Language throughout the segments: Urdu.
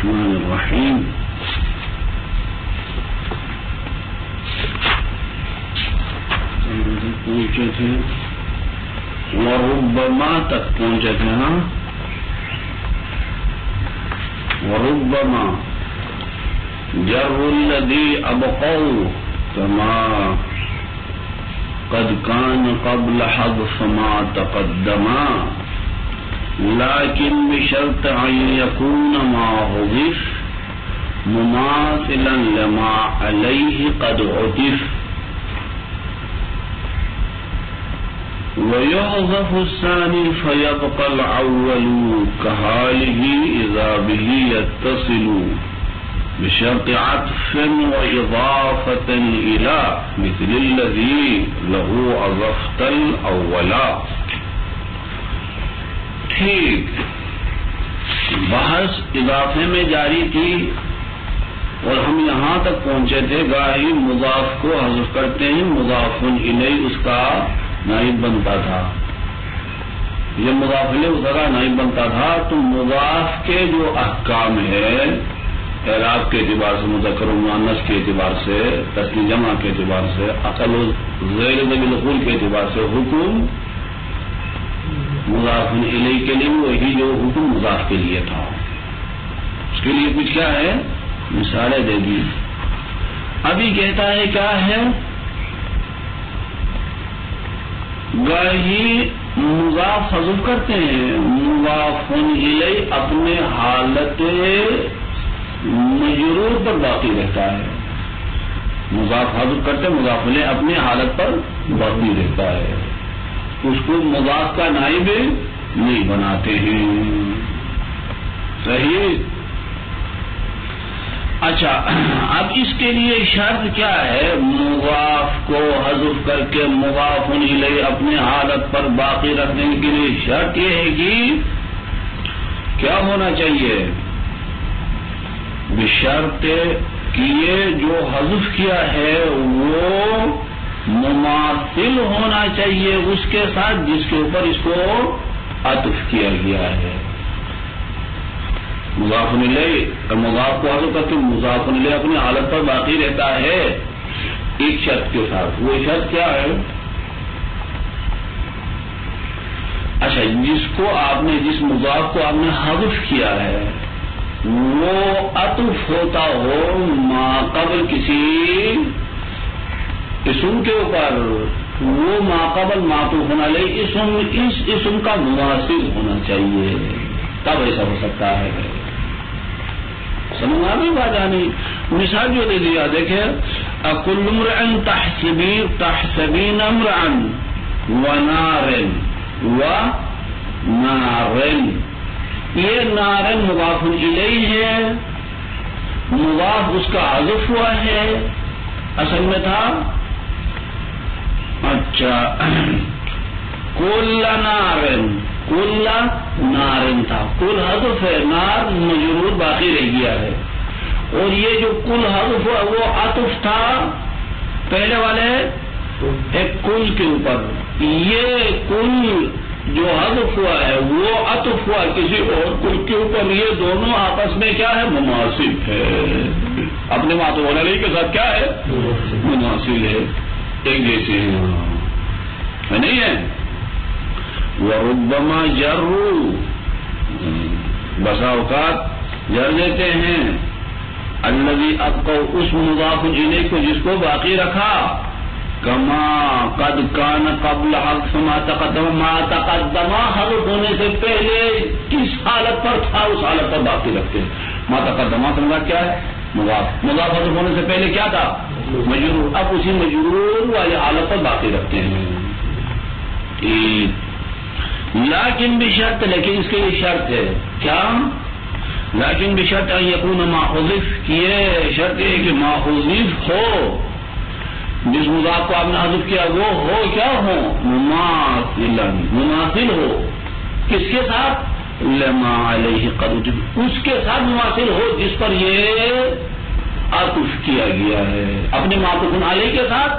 الرحمن الرحیم. پہنچے تھے وربما تک پہنچے تھے. ہاں وربما جر الذی ابقوا کما قد کان قبل حذف ما تقدما لیکن بشرط ان یکون ما حذف مماثلا لما علیہ قد عطف ويحذف الثاني فيبقى الأول كحاله إذا به يتصل بشرط عطف وإضافة إلى مثل الذي له أضفت الأولا. ٹھیک بحث اضافے میں جاری تھی اور ہم یہاں تک پہنچے تھے گاہی مضاف کو حذف کرتے ہیں مضاف الیہ اس کا نائب بنتا تھا. یہ مضاف الیہ اس کا نائب بنتا تھا. تو مضاف کے جو احکام ہے اعراب کے اعتبار سے مذکر و مؤنث کے اعتبار سے تسنیہ جمع کے اعتبار سے اقل و غیر ذوی العقول کے اعتبار سے حکم مضاف الیہ کے لیے وہی جو حکم مضاف کے لیے تھا. اس کے لیے کچھ کیا ہے مثالیں دے دی. ابھی کہتا ہے کیا ہے گاہی مضاف حذف کرتے ہیں مضاف الیہ اپنے حالت مجرور پر باقی رہتا ہے. مضاف حذف کرتے مضاف الیہ اپنے حالت پر باقی رہتا ہے. اس کو مضاف کا نائب نہیں بناتے ہیں. صحیح. اچھا اب اس کے لیے شرط کیا ہے مضاف کو حذف کر کے مضاف الیہ اپنے حالت پر باقی رکھنے کے لیے شرط یہ ہے کہ کیا ہونا چاہیے بشرط کہ یہ جو حذف کیا ہے وہ مماثل ہونا چاہیے اس کے ساتھ جس کے اوپر اس کو عطف کیا گیا ہے. مضاف الیہ مضاف کو حذف کر کے مضاف الیہ اپنی حالت پر باقی رہتا ہے ایک شرط کے ساتھ. وہ شرط کیا ہے؟ اچھا جس مضاف کو آپ نے حذف کیا ہے وہ عطف ہوتا ہو ما قبل کسی اسم کے اوپر وہ ما قبل معطوف علیہ اس اسم کا مماثل ہونا چاہیے تب ایسا ہو سکتا ہے. سمجھ آ گئی بات. آنی مثال جو دے دیا دیکھیں کل امرئ تحسبین امرئ ونارن یہ نارن مضاف الیہ ہے مضاف اس کا حذف ہوا ہے اصل میں تھا. اچھا کل نارن تھا کل حذف ہے نار مجرور باقی رہ گیا ہے اور یہ جو کل حذف ہوا وہ عطف تھا پہلے والے ایک کل کے اوپر. یہ کل جو حذف ہوا ہے وہ عطف ہوا کسی اور کل کے اوپر. یہ دونوں آپس میں کیا ہے مماثل ہے اپنے معطوف علیہ کے ساتھ کیا ہے مماثل ہے ایک جیسے ہے نہیں ہے. وربما جروا بسا اوقات جر دیتے ہیں الذی ابقوا اس مضاف الیہ کو جس کو باقی رکھا کما قد کان قبل حذف ما تقدم حذف ہونے سے پہلے کس حالت پر تھا اس حالت پر باقی رکھتے ہیں. ما تقدم سمجھا کیا ہے مضاف حذف ہونے سے پہلے کیا تھا مجرور. اب اسی مجرور والی حالت پر باقی رکھتے ہیں. لیکن بشرط لیکن اس کے لیے شرط ہے کیا لیکن بشرط ان یکون ما حذف یہ شرط ہے کہ ما حذف ہو جس مضاف کو آپ نے حذف کیا وہ ہو کیا ہو مماثل ہو کس کے ساتھ لما علیہ قد اس کے ساتھ مماثل ہو جس پر یہ عطف کیا گیا ہے اپنے معطوف علیہ کے ساتھ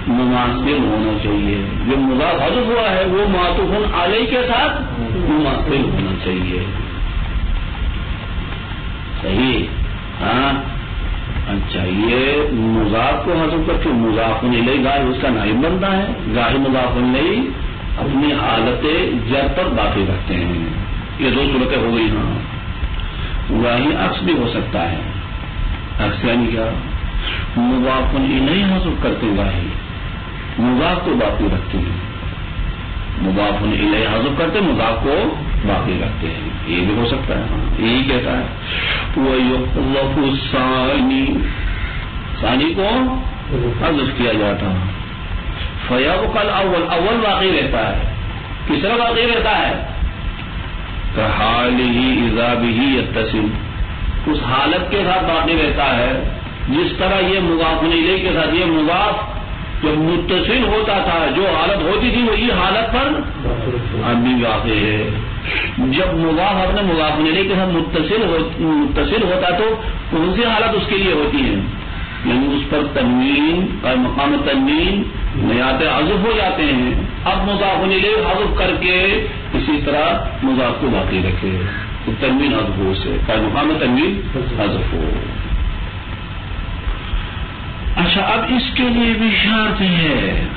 مماثل ہونا چاہیے. جو مضاف حذف ہوا ہے وہ معطوف علیہ کے ساتھ مماثل ہونا چاہیے. صحیح. ہاں اچھا یہ مضاف کو حذف کر کے مضاف الیہ گاہی اس کا نائب بنتا ہے, گاہی مضاف الیہ اپنی حالت جر پر باقی رکھتے ہیں. یہ دو صورتیں ہو گئی. ہاں گاہی عکس بھی ہو سکتا ہے. عکس یعنی کیا؟ مضاف الیہ حذف کرتے گاہی مضاف کو باقی رکھتے ہیں, مضاف الیہ حذف کرتے مضاف کو باقی رکھتے ہیں. یہ بھی ہو سکتا ہے. یہی کہتا ہے وَيُحْذَفُ ثانی کو حذف کیا جاتا ہے. فَيَبْقَى الْأَوَّلُ اول باقی رہتا ہے. کس طرح باقی رہتا ہے؟ كَحَالِهِ إِذَا بِهِ يَتَّصِلُ اس حالت کے ساتھ باقی رہتا ہے جس طرح یہ مضاف الیہ کے ساتھ یہ مضاف جب متصل ہوتا تھا جو حالت ہوتی تھی وہی حالت پر اب بھی واقع ہے. جب مضاف اپنے مضاف الیہ کے ساتھ متصل ہوتا تو کون سی حالت اس کے لیے ہوتی ہے؟ یعنی اس پر تنوین اور مقام تنوین نیات حذف ہو جاتے ہیں. اب مضاف الیہ حذف کر کے اسی طرح مضاف کو باقی رکھے تو تنوین حذف ہو سے مقام تنوین حذف ہو. اچھا اب اس کے لیے بھی شرط ہے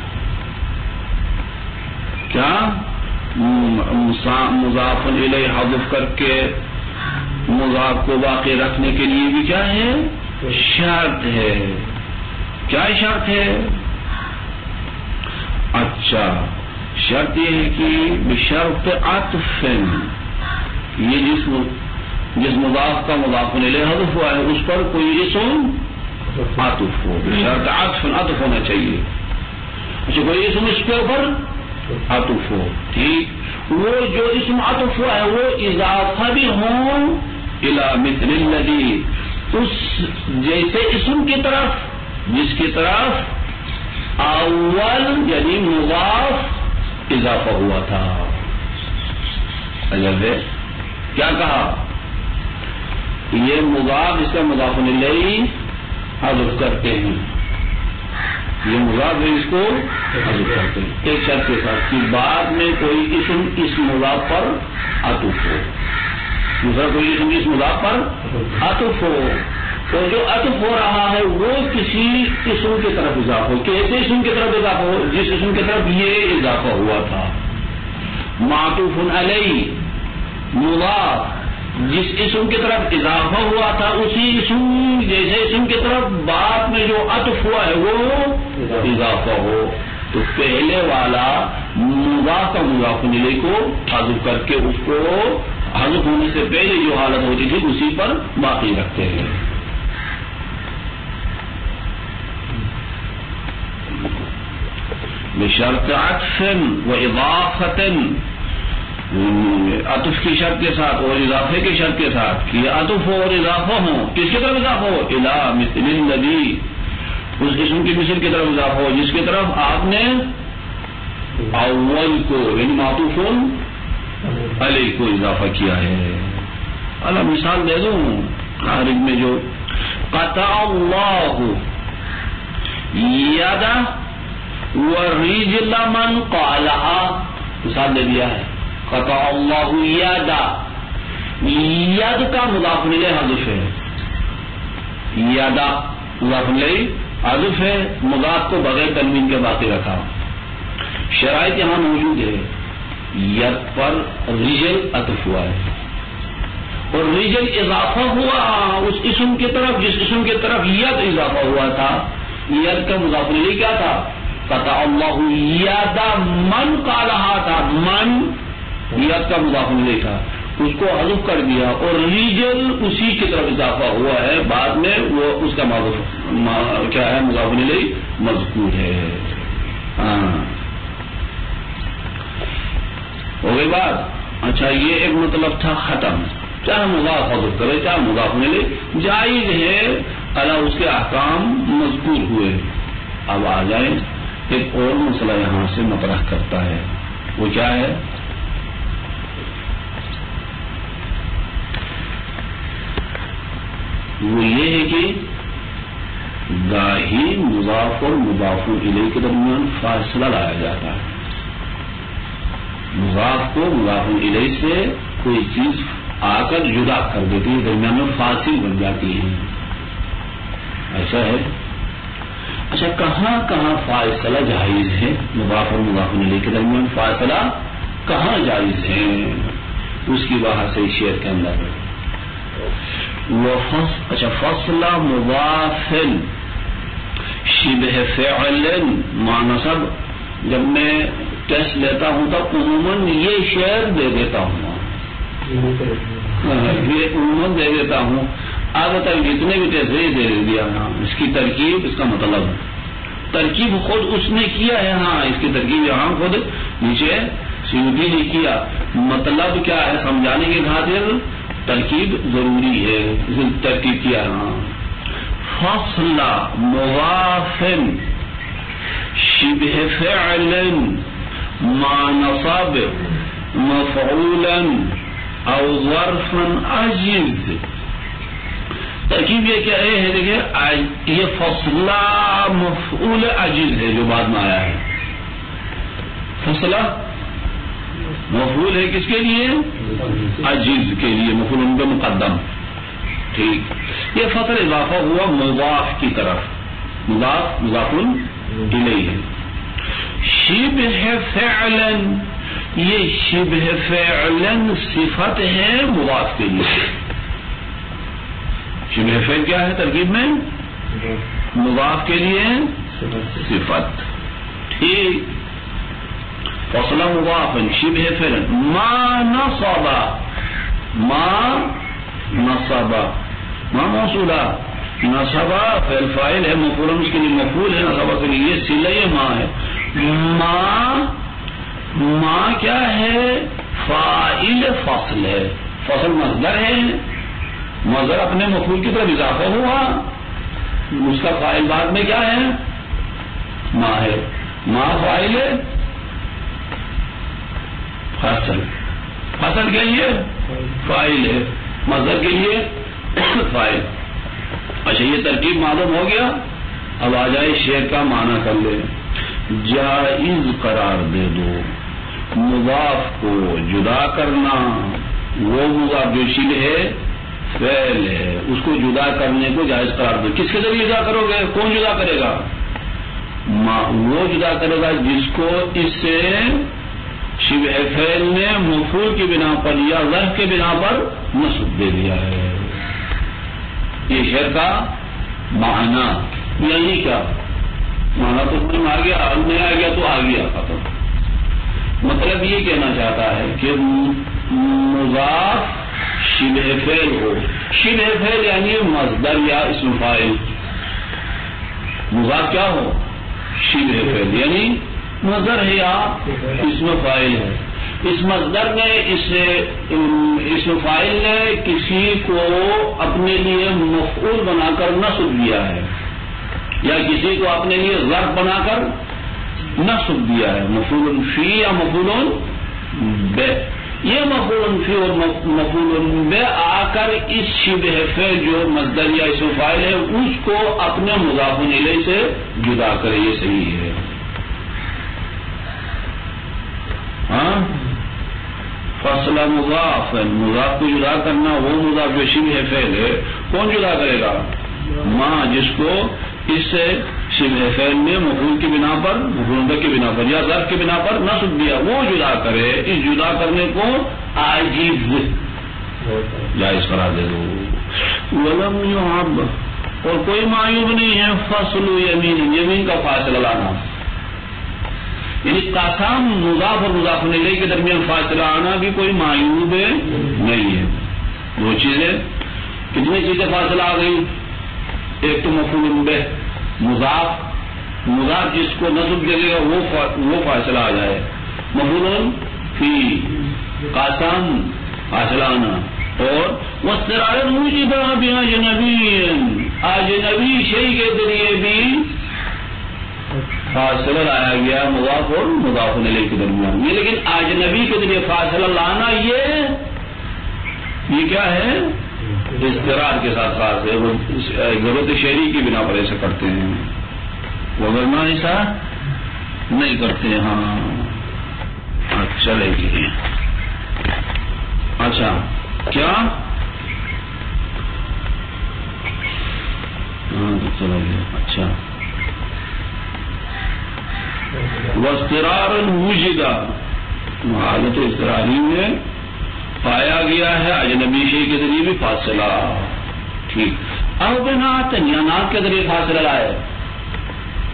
کیا؟ مضاف الیہ حذف کر کے مضاف کو باقی رکھنے کے لیے بھی کیا ہے؟ شرط ہے. کیا شرط ہے؟ اچھا شرط یہ ہے کہ بشرط عطف یہ جس مضاف کا مضاف الیہ حذف ہوا ہے اس پر کوئی اسم عطف ہو. بشرط عطف ہونا چاہیے. اچھا کوئی اسم اس کے اوپر عطف ہو. ٹھیک وہ جو اسم عطف ہوا ہے وہ اضافہ بھی ہو الی مثل الذی اس جیسے اسم کی طرف جس کی طرف اول یعنی مضاف اضافہ ہوا تھا. کیا کہا؟ یہ مضاف اس کا مضاف الیہ حذف کرتے ہیں. یہ مضاف ہے اس کو حذف کرتے ہیں ایک شرط کے ساتھ کہ بعد میں کوئی اسم اس مضاف پر عطف ہو. دوسرا کوئی اسم اس مضاف پر عطف ہو. تو جو عطف ہو رہا ہے وہ کسی اسم کی طرف اضافہ ہو. کیسے اسم کی طرف اضافہ ہو؟ جس اسم کی طرف یہ اضافہ ہوا تھا. معطوف علیہ مضاف جس اسم کی طرف اضافہ ہوا تھا اسی اسم جیسے اسم کی طرف بعد میں جو عطف ہوا ہے وہ اضافہ ہو. تو پہلے والا مضاف کا مضاف الیہ کو حذف کر کے اس کو حذف ہونے سے پہلے جو حالت ہوتی تھی اسی پر باقی رکھتے ہیں. بشرط عطف و اضافت عطف کی شرط کے ساتھ اور اضافے کی شرط کے ساتھ کہ عطف ہو اور اضافہ ہو. کس کی طرف اضافہ ہو؟ الی مثل الذی اس اسم کی مثل کی طرف اضافہ ہو جس کی طرف آپ نے اول کو یعنی معطوف علیہ کو اضافہ کیا ہے. اللہ مثال دے دوں خارج میں جو قطع اللہ یدا ورجل من قالها مثال دے دیا ہے. قطع اللہ یدا ید کا مضاف الیہ حذف ہے. یدا مضاف الیہ حذف ہے. مضاف کو بغیر تنوین کے باقی رکھا. شرائط یہاں موجود ہے. ید پر رجل عطف ہوا ہے اور رجل اضافہ ہوا اس اسم کی طرف جس اسم کی طرف ید اضافہ ہوا تھا. ید کا مضاف الیہ کیا تھا؟ قطع اللہ یدا من قالها تھا. من ید کا مضاف الیہ تھا اس کو حذف کر دیا اور ریجل اسی کی طرف اضافہ ہوا ہے. بعد میں وہ اس کا کیا ہے مضاف الیہ مذکور ہے. ہو گئی بات. اچھا یہ ایک مطلب تھا ختم. چاہے مضاف حذف کرے چاہے مضاف الیہ جائز ہے. اللہ اس کے احکام مذکور ہوئے. اب آ جائیں ایک اور مسئلہ یہاں سے مطرح کرتا ہے. وہ کیا ہے؟ وہ یہ ہے کہ گاہی مضاف اور مضاف الیہ کے درمیان فاصلہ لایا جاتا ہے. مضاف کو مضاف الیہ سے کوئی چیز آ کر جدا کر دیتی ہے، درمیان میں فاصل بن جاتی ہیں. ایسا ہے. اچھا کہاں کہاں فاصلہ جائز ہے؟ مضاف اور مضاف الیہ کے درمیان فاصلہ کہاں جائز ہے؟ اس کی بحث ہے شعر کے اندر. اچھا فصلہ مضافن شبہ فعل ما نصب، جب میں ٹیسٹ لیتا ہوں تو عموماً یہ شعر دے دیتا ہوں، یہ عموماً دے دیتا ہوں. آگے تک جتنے بھی ٹیسٹ دے دیا. ہاں اس کی ترکیب، اس کا مطلب ترکیب خود اس نے کیا ہے. ہاں اس کی ترکیب یہاں خود نیچے سیودی نے کیا. مطلب کیا ہے سمجھانے کی خاطر ترکیب ضروری ہے، اس نے ترکیب کیا. ہاں فصل مضافن شبہ فعل ما نصب مفعولا او ظرفا عجز. ترکیب یہ کیا ہے؟ دیکھیے یہ فصلہ مفعول عجز ہے جو بعد میں آیا ہے. فصلہ مفعول ہے کس کے لیے؟ عجز کے لیے، مفعول ان پہ مقدم. ٹھیک، یہ فصل اضافہ ہوا مضاف کی طرف، مضاف مضاف الیہ ہے. شبہ فعل، یہ شبہ فعل صفت ہے مضاف کے لیے. شبہ فعل کیا ہے ترکیب میں؟ مضاف کے لیے صفت. ٹھیک، فصلہ مضاف شبہ فعل ما نصب، ما نصب، ما موصولہ، نصب فعل فاعل ہے، مفعول اس کے لیے مفعول ہے، نصب کے لیے صلہ ما ہے. ما کیا ہے؟ فاعل فصل ہے. فصل مصدر ہے، مصدر اپنے مفعول کی طرف اضافہ ہوا، اس کا فاعل بعد میں کیا ہے؟ ما ہے. ما فاعل ہے، فصل، فصل کے لیے فاعل ہے، مصدر کے لیے فاعل. اچھا یہ ترکیب معلوم ہو گیا. اب آ جائے شعر کا معنی کر لے. جائز قرار دے دو مضاف کو جدا کرنا، وہ مضاف جو شبہ ہے فعل ہے اس کو جدا کرنے کو جائز قرار دو. کس کے ذریعے جدا کرو گے؟ کون جدا کرے گا؟ وہ جدا کرے گا جس کو اس سے شبہ فعل نے مفعول کی بنا پر یا ظرف کے بنا پر نصب دے دیا ہے. یہ شعر کا معنی یعنی کیا؟ معنی تو سمجھ میں آ گیا، نہیں آ گیا تو آ گیا ختم. مطلب یہ کہنا چاہتا ہے کہ مضاف شبہ فعل ہو. شبہ فعل یعنی مصدر یا اسم فاعل. مضاف کیا ہو؟ شبہ فعل یعنی مصدر ہے یا اسم فاعل ہے. اس مصدر نے اسم فاعل نے کسی کو اپنے لیے مفعول بنا کر نصب دیا ہے، یا کسی کو اپنے لیے ظرف بنا کر نصب دیا ہے. مفعول فی یا مفعول بہ. یہ مفعول فی اور مفعول بہ آ کر اس شبہ فعل جو مصدر یا اسم فاعل ہے اس کو اپنے مضاف الیہ سے جدا کرے. یہ صحیح ہے. ہاں فصل مضاف، مضاف کو جدا کرنا، وہ مضاف جو شبہ فعل ہے کون جدا کرے گا؟ ماں، جس کو اس سے شبہ فعل نے مفعول کی بنا پر، مفعول کی بنا پر یا ظرف کی بنا پر نصب دیا، وہ جدا کرے. اس جدا کرنے کو عاجز جائز قرار دے دو. ولم يعب، اور کوئی معیوب نہیں ہے. فصل یمین، یمین کا فاصلہ لانا، یعنی قسم مضاف اور مضاف الیہ کے درمیان فاصلہ آنا بھی کوئی معیوب نہیں ہے. دو چیزیں، کتنی چیزیں فاصلہ آ گئی؟ ایک تو مفعول بہ، مضاف جس کو نصب دے گا وہ فاصلہ آ جائے. مفعول فی، قسم فاصلہ آنا. اور واضطرارا وجد باجنبی، اجنبی شیء کے ذریعے بھی فاصلہ لایا گیا مضاف اور مضاف الیہ کے درمیان. یہ لیکن اجنبی کے ذریعے فاصلہ لانا یہ کیا ہے؟ اضطرار کے ساتھ خاص ہے. وہ ضرورت شہری کی بنا پر ایسا کرتے ہیں، وگرنہ ایسا نہیں کرتے. ہاں چلے گی. اچھا کیا چلا گیا. اچھا واضطرارا وجدا، حالت اضطراری میں پایا گیا ہے اجنبی شے کے ذریعے بھی فاصلہ. ٹھیک. اب بنات یا نات کے ذریعے فاصلہ لائے.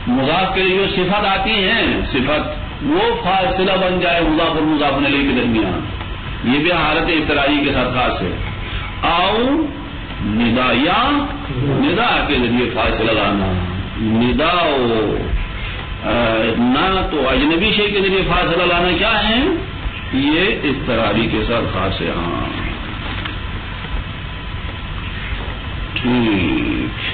مضاف کے لیے جو صفت آتی ہیں صفت وہ فاصلہ بن جائے مضاف اور مضاف الیہ کے درمیان، یہ بھی حالت اضطراری کے ساتھ خاص ہے. او ندا یا ندا کے ذریعے فاصلہ لانا. ندا نہ تو اجنبی شے کے ذریعے فاصلہ لانا کیا ہے؟ یہ اضطراری کے ساتھ خاص ہے. ہاں ٹھیک.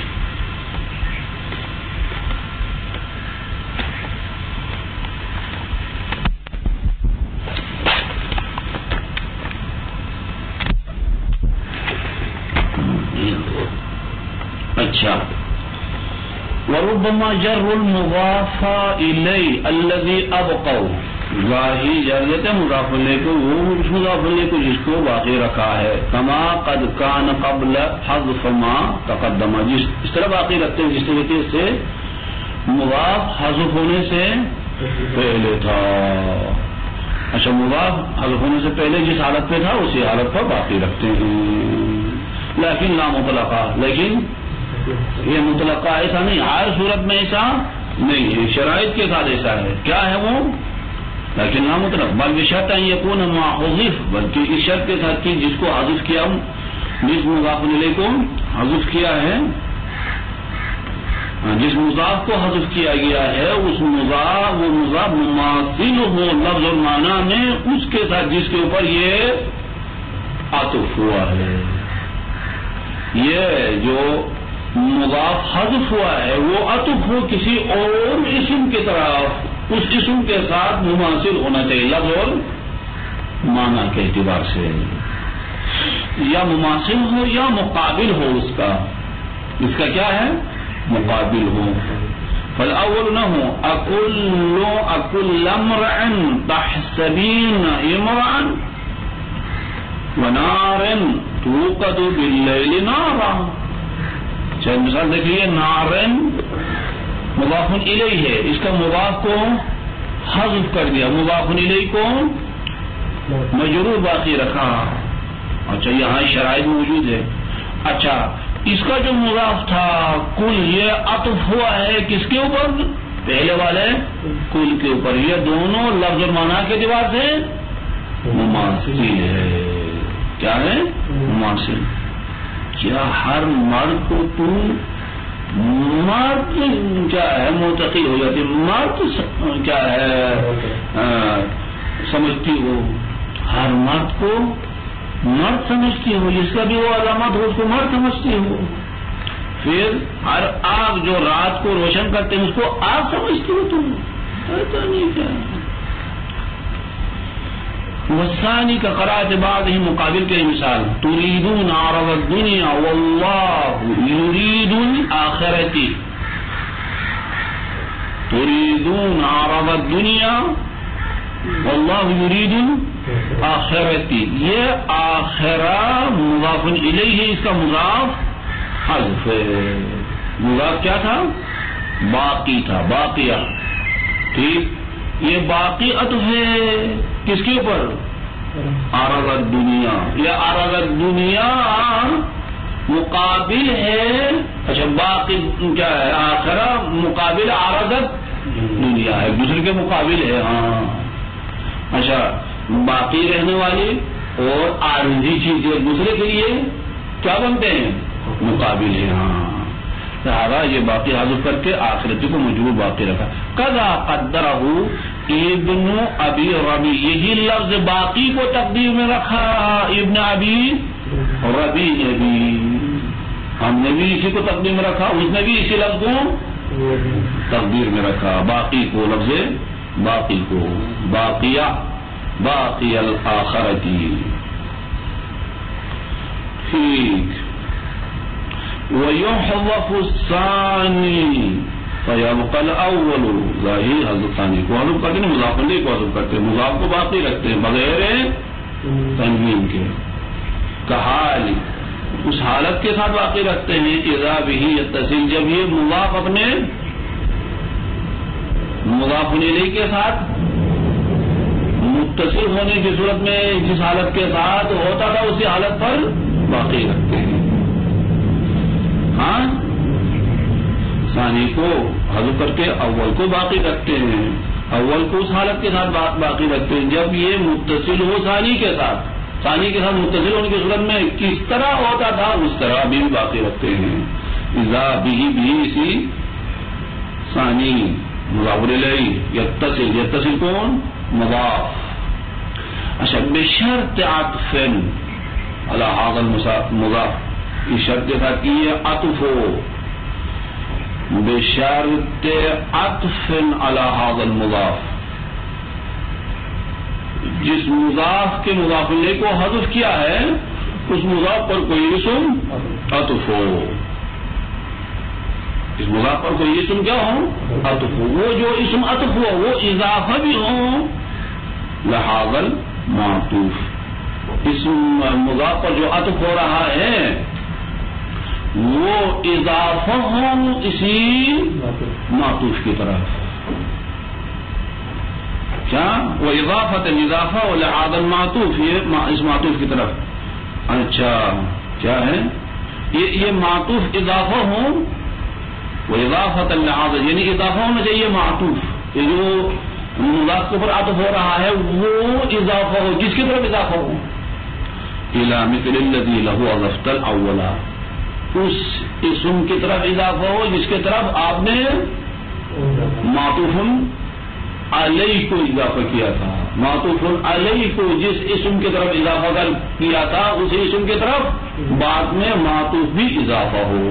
اچھا وربما جر المضاف الیہ الذی ابقوا، ظاہری جر دیتے ہیں مضاف الیہ کو، وہ مضاف الیہ کو جس کو باقی رکھا ہے. کما قد کان قبل حذف ما تقدم، اس طرح باقی رکھتے ہیں جس طریقے سے مضاف حذف ہونے سے پہلے تھا. اچھا مضاف حذف ہونے سے پہلے جس حالت پہ تھا اسی حالت پر باقی رکھتے ہیں. لیکن لا مطلقہ، لیکن یہ مطلقہ ایسا نہیں، ہر صورت میں ایسا نہیں ہے، شرائط کے ساتھ ایسا ہے. کیا ہے وہ؟ لیکن لا مطلق بل بشرط ان یکون ما حذف، بلکہ اس شرط کے ساتھ کہ جس کو حذف کیا، جس مضاف الیہ کو حذف کیا ہے، جس مضاف کو حذف کیا گیا ہے اس مضاف وہ مضاف مماثل ہو لفظ اور معنی میں اس کے ساتھ جس کے اوپر یہ عطف ہوا ہے. یہ جو مضاف حذف ہوا ہے وہ عطف ہو کسی اور اسم کی طرف، اس اسم کے ساتھ مماثل ہونا چاہیے لفظ اور معنی کے اعتبار سے، یا مماثل ہو یا مقابل ہو اس کا کیا ہے؟ مقابل ہو. فالاول نہ ہو اکل امرأ تحسبین امرأ ونار توقد باللیل نارا. چاہے مثال دیکھیے، نارن مضاف الیہ ہے، اس کا مضاف کو حذف کر دیا، مضاف الیہ کو مجرور باقی رکھا. اچھا یہاں شرائط موجود ہے. اچھا اس کا جو مضاف تھا کل، یہ عطف ہوا ہے کس کے اوپر؟ پہلے والے کل کے اوپر. یہ دونوں لفظ اور معنی کے اعتبار سے مماثل ہے. کیا ہے؟ مماثل. کیا ہر مرد کو تم مرد کیا ہے معتقد ہو جاتی، مرد کیا ہے سمجھتی ہو؟ ہر مرد کو مرد سمجھتی ہو، جس کا بھی وہ علامت ہو اس کو مرد سمجھتی ہو. پھر ہر آگ جو رات کو روشن کرتے ہیں اس کو آگ سمجھتی ہو تم؟ ایسا نہیں. کیا والثانی کا قرات بعد ہی مقابل کے مثال، تريدون عرض الدنيا والله يريد الآخرة. تريدون عرض الدنيا والله يريد الآخرة. یہ آخرہ مضاف الیہ ہے، اس کا مضاف حذف ہے. مضاف کیا تھا؟ باقی تھا، باقیہ. ٹھیک. یہ باقی عطف ہے کس کے اوپر؟ عرض الدنیا. یہ عرض الدنیا مقابل ہے. اچھا باقی کیا ہے؟ آخرہ مقابل عرض الدنیا ہے، دوسرے کے مقابل ہے. ہاں اچھا باقی رہنے والی اور عارضی چیز ایک دوسرے کے لیے کیا بنتے ہیں؟ مقابل ہے. ہاں لہذا یہ باقی حذف کر کے آخرتی کو مجرور باقی رکھا. قضا قدرہ ابن ابی ربی، یہی لفظ باقی کو تقدیر میں رکھا ابن ابی ربی نے بھی، ہم نے بھی اسی کو تقدیر میں رکھا، اس نے بھی اسی لفظ کو تقدیر میں رکھا. باقی کو لفظ باقی کو باقیہ باقی الآخرتی. ٹھیک. وَيُحْذَفُ الثَّانِي فَيَبْقَى الْأَوَّلُ. ظاہر حذف ثانی کو حذف کرتے ہیں، مضاف الیہ کو حذف کرتے ہیں، مضاف کو باقی رکھتے ہیں بغیر تنوین کے. کحال اس حالت کے ساتھ باقی رکھتے ہیں اذا به یتصل جب یہ مضاف اپنے مضاف الیہ کے ساتھ متصل ہونے کی صورت میں جس حالت کے ساتھ ہوتا تھا اسی حالت پر باقی رکھتے ہیں. ہاں ثانی کو حذف کر کے اول کو باقی رکھتے ہیں. اول کو اس حالت کے ساتھ باقی رکھتے ہیں جب یہ متصل ہو ثانی کے ساتھ متصل ہونے کی صورت میں کس طرح ہوتا تھا اس طرح بھی باقی رکھتے ہیں. اذا بھی اسی ثانی مضاف الیہ یتصل کون مضاف. اچھا بشرط عطف علی هذا المضاف یہ شرط کے ساتھ یہ عطف ہو بشرط عطف علی هذا المضاف جس مضاف کے مضاف الیہ کو حذف کیا ہے اس مضاف پر کوئی اسم عطف ہو. اس مضاف پر کوئی اسم کیا ہو عطف ہو. وہ جو اسم عطف ہو وہ اضافہ بھی ہو لہذا المعطوف. اس مضاف پر جو عطف ہو رہا ہے وہ اضافہ ہو اسی معطوف کی طرف. کیا وہ اضافہ لہذا المعطوف یہ اس معطوف کی طرف. اچھا کیا ہے یہ معطوف اضافہ ہو وہ اضافہ لہذا یعنی اضافہ ہونا چاہیے معطوف یہ جو مضاف کے اوپر عطف ہو رہا ہے وہ اضافہ ہو جس کی طرف اضافہ ہو الی مثل الذی له اضفت الاول اس اسم کی طرف اضافہ ہو جس کی طرف آپ نے معطوف علیہ کو اضافہ کیا تھا. معطوف علیہ کو جس اسم کی طرف اضافہ کیا تھا اسی اسم کی طرف بعد میں معطوف بھی اضافہ ہو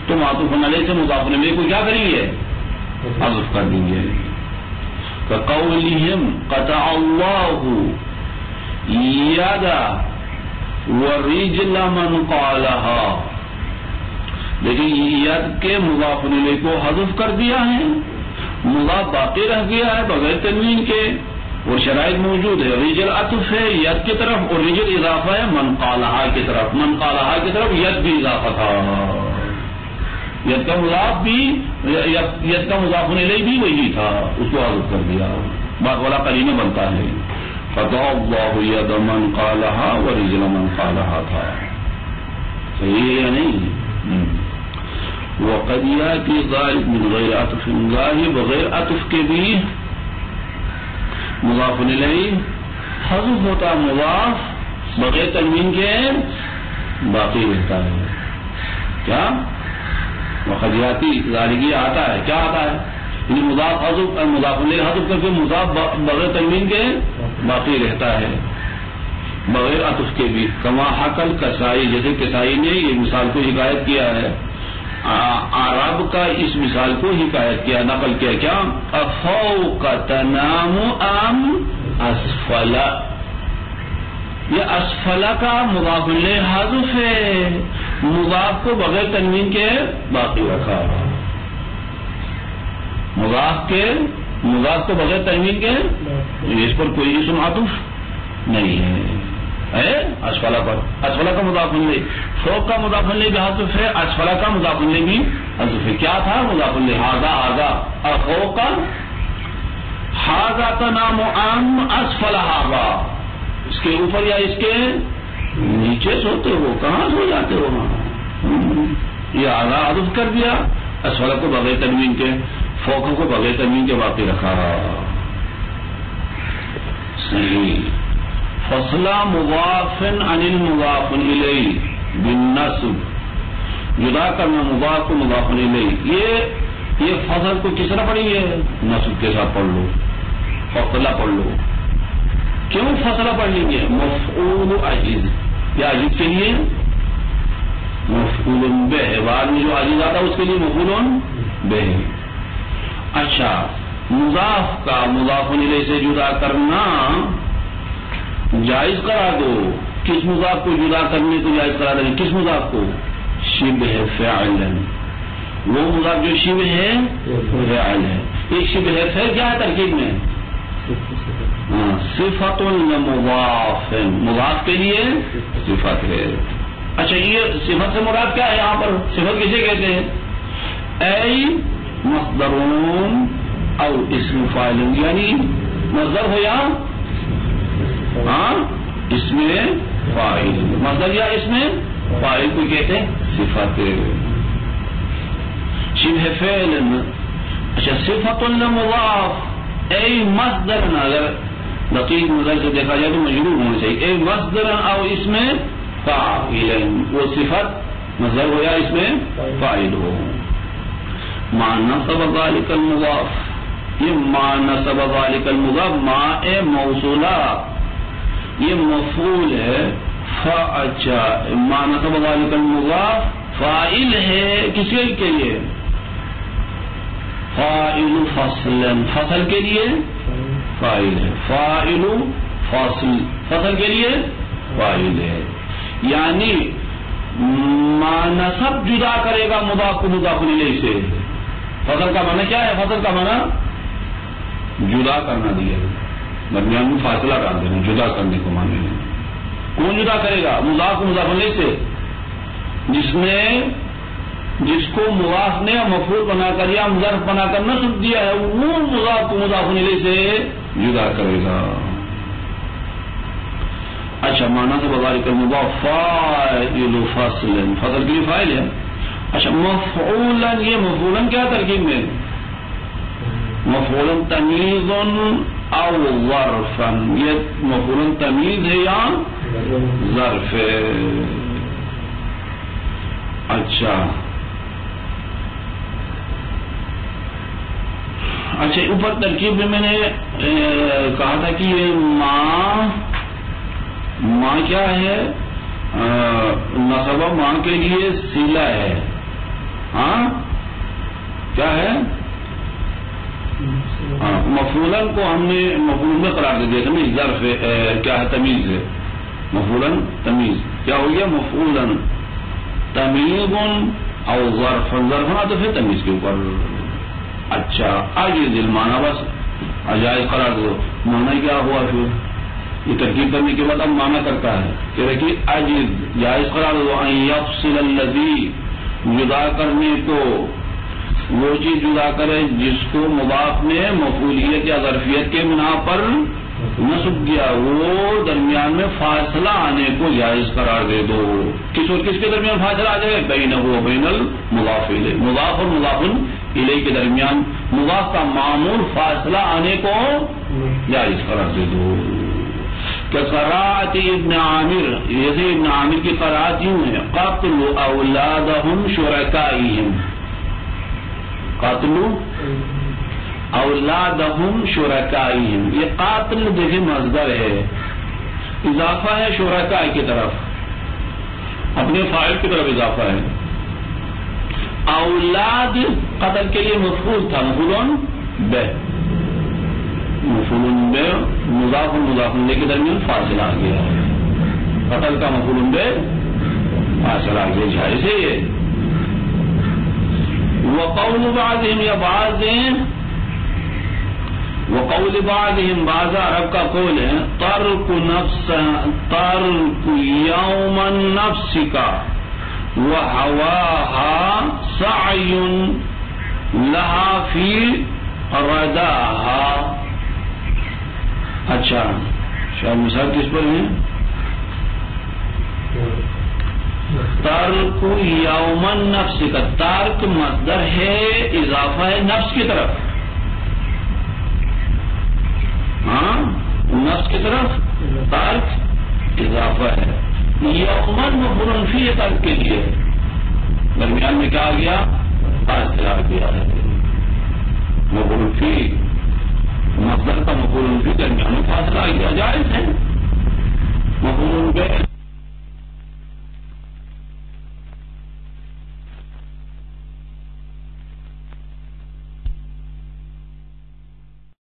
تو معطوف علیہ سے مضاف الیہ کو کیا کریں گے حذف کر دیں گے. كقولهم قطع الله يدا ورجل من قالها لیکن ید کے مضاف الیہ کو حذف کر دیا ہے مضاف باقی رہ گیا ہے بغیر تنوین کے اور شرائط موجود ہے. رجل عطف ہے ید کی طرف اور رجل اضافہ ہے من قالها کی طرف. من قالها کی طرف ید بھی اضافہ تھا. ید کا مضاف بھی ید کا مضاف الیہ بھی وہی تھا اس کو حذف کر دیا. بات والا قرینہ بنتا ہے قطع اللہ ید من قالها ورجل من قالها تھا. صحیح ہے یا نہیں؟ وقد یاتی ذلک من غیر عطف گاہی بغیر عطف کے بھی مضاف الیہ حذف ہوتا مضاف بغیر تنوین کے باقی رہتا ہے. کیا وقد یاتی ذالک آتا ہے کیا آتا ہے یعنی مضاف الیہ حذف کر کے مضاف بغیر تنوین کے باقی رہتا ہے بغیر عطف کے بھی. کما حقل کسائی جیسے کسائی نے یہ مثال کو حکایت کیا ہے عرب کا اس مثال کو حکایت کیا نقل کیا کیا افوق تنام ام اسفلا. یہ اسفلا کا مضاف الیہ حذف ہے مضاف کو بغیر تنوین کے باقی رکھا. مضاف کو بغیر تنوین کے اس پر کوئی اسم عطف نہیں ہے اسفلا پر. اسفلا کا مضاف الیہ فوق کا مضاف الیہ بھی حذف ہے اسفلا کا مضاف الیہ بھی حذف ہے. کیا تھا مضاف الیہ ھذا فوق ھذا تنام ام اسفل ھذا اس کے اوپر یا اس کے نیچے سوتے ہو کہاں سو جاتے ہو. یہ ھذا حذف کر دیا اسفلا کو بغیر تنوین کے فوق کو بغیر تنوین کے باقی رکھا. صحیح. فصلہ مضاف عن المضاف الیہ بالنصب جدا کرنا مضاف کو مضاف الیہ یہ فصل کو کس طرح پڑھی ہے نصب کے ساتھ پڑھ لو فصلہ پڑھ لو. کیوں فصلہ پڑھ لیں گے مفعول عجیز یا عجیز کے لیے مفعول بہ بعد میں جو عجیز آتا ہے اس کے لیے مفعول بہ. اچھا مضاف کا مضاف الیہ سے جدا کرنا جائز کرا دو. کس مضاف کو جدا کرنے کو جائز کرا دیں کس مضاف کو شبہ فعل وہ مضاف جو شبہ ہے فعل ہے. ایک شبہ فعل کیا ہے ترکیب میں صفت المضاف، مضاف کے لیے صفت ہے. اچھا یہ صفت سے مراد کیا ہے؟ یہاں پر صفت کسے کہتے ہیں؟ اے مصدرون او اسم فاعل، یعنی مصدر ہو یا اس میں فاعل، مصدر یا اس میں فاعل کو کہتے ہیں صفت. شبہ فعل. اچھا صفت المضاف اے مصدر، اگر دقیق نظر سے دیکھا جائے تو مجرور ہونا چاہیے. اے مصدر او اس میں فاعل، وہ صفت مصدر ہو یا اس میں فاعل ہو. ما نصب ذلك المضاف، یہ ما نصب ذلك المضاف ما موصولہ یہ مفعول ہے. اچھا ما نصب ذلك المضاف فاعل ہے کس کے لیے؟ فاعل فصل، فصل کے لیے فاعل ہے. فاعل فصل، فصل کے لیے فاعل ہے. یعنی ما نصب جدا کرے گا مضاف کو مضاف الیہ سے. فصل کا معنی کیا ہے؟ فصل کا معنی جدا کرنا دیا ہے، درمیان میں فاصلہ ڈال دینا، جدا کرنے کو معنی ہے. کون جدا کرے گا؟ مضاف کو مضاف الیہ سے. جس کو مضاف نے مفعول بنا کر یا ظرف بنا کر نصب دیا ہے وہ مضاف کو مضاف الیہ سے جدا کرے گا. اچھا معنی سے بذالک المضاف فاعل فصل، فصل کے لیے فاعل ہے. اچھا مفعولا، یہ مفعولا کیا ترکیب میں؟ مفعولا تمیز او ظرفا، یہ مفعولا تمیز ہے یا ظرف ہے. اچھا اوپر ترکیب میں نے کہا تھا کہ یہ ماں کیا ہے؟ نصب ماں کے لیے صلہ ہے. کیا ہے؟ مفعولاً کو ہم نے مفعول میں قرار دے دیا تمیز، ظرف کیا ہے؟ تمیز ہے. مفعولاً تمیز کیا ہو گیا؟ مفعولاً تمیز او ظرف، ظرف تو پھر تمیز کے اوپر. اچھا عاجز المعنی، بس جائز قرار دو. معنی کیا ہوا پھر؟ یہ ترکیب کرنے کے بعد اب معنی کرتا ہے کہ دیکھیے عاجز جائز قرار دو. ان یفصل الذی، جدا کرنے کو وہ چیز جدا کرے جس کو مضاف نے مفعولیت یا ظرفیت کے بنا پر نصب کیا، وہ درمیان میں فاصلہ آنے کو جائز قرار دے دو. کس اور کس کے درمیان فاصلہ آ جائے؟ بینہ و بین المضاف الیہ، مضاف اور مضاف الیہ کے درمیان مضاف کا معمول فاصلہ آنے کو جائز قرار دے دو. کہ قراءت ابن عامر، جیسے ابن عامر کی قراءت یوں ہے: قتل اولادہم شرکائہم، قتل اولادہم شرکائہم. یہ قاتل دیکھیں مصدر ہے، اضافہ ہے شرکاء کی طرف، اپنے فاعل کی طرف اضافہ ہے. اولاد قتل کے لیے مفعول تھا، مفعول بہ، مفعول بہ مضاف و مضاف الیہ کے درمیان فاصلہ آ گیا. قتل کا مفعول بہ فاصلہ آ گیا، جائز ہے یہ. وقول بعضهم، یا بعض وقول بعضهم، بعض عرب کا قول ہے: ترک یوم النفس کا وہواها سعی لها فی رداها. اچھا شاید مثال کس پر ہے؟ ترک یوم النفس کا، ترک مصدر ہے، اضافہ ہے نفس کی طرف. نفس کی طرف ترک اضافہ ہے. یومن مفعول فی، ترک کے لیے درمیان میں کیا آ گیا؟ فاصلہ آ گیا ہے. مفعول فی، مصدر کا مفعول